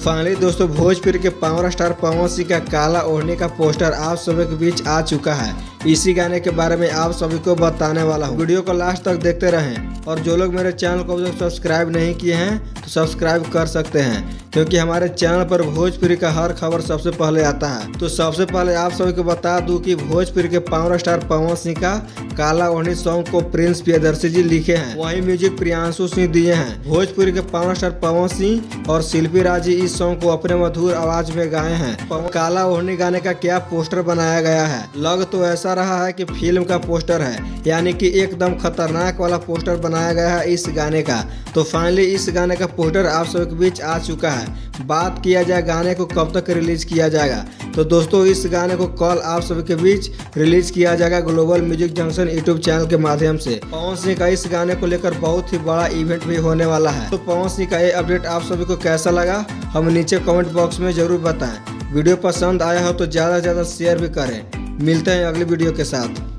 Finally दोस्तों भोजपुरी के power star Pawan Singh का काला ओढ़ने का पोस्टर आप सभी के बीच आ चुका है। इसी गाने के बारे में आप सभी को बताने वाला हूँ। वीडियो को लास्ट तक देखते रहें और जो लोग मेरे चैनल को सब्सक्राइब नहीं किए हैं तो सब्सक्राइब कर सकते हैं, क्योंकि हमारे चैनल पर भोजपुरी का हर खबर सबसे पहले आता है। तो सबसे पहले आप सभी को बता दूं कि भोजपुरी के पावर स्टार पवन सिंह का काला ओढ़नी सॉन्ग को प्रिंस प्रियदर्शी जी लिखे हैं, वहीं म्यूजिक प्रियांशु सिंह दिए हैं। भोजपुरी के पावर स्टार पवन सिंह और शिल्पी राज जी इस सॉन्ग को अपने मधुर आवाज में गाए हैं। काला ओढ़नी गाने का क्या पोस्टर बनाया गया है, लग तो ऐसा रहा है कि फिल्म का पोस्टर है, यानी कि एकदम खतरनाक वाला पोस्टर बनाया गया है इस गाने का। तो फाइनली इस गाने का पोस्टर आप सभी के बीच आ चुका है। बात किया जाए गाने को कब तक रिलीज किया जाएगा, तो दोस्तों इस गाने को कल आप सभी के बीच रिलीज किया जाएगा global music junction YouTube channel के माध्यम से। पवन सिंह का इस गाने को लेकर बहुत ही बड़ा इवेंट भी होने वाला है। तो पवन सिंह का ये अपडेट आप सभी को कैसा लगा हम नीचे कमेंट बॉक्स में जरूर बताएं। वीडियो पसंद आया हो तो ज़्यादा से ज़्यादा शेयर भी करें। मिलते हैं अगली वीडियो के साथ।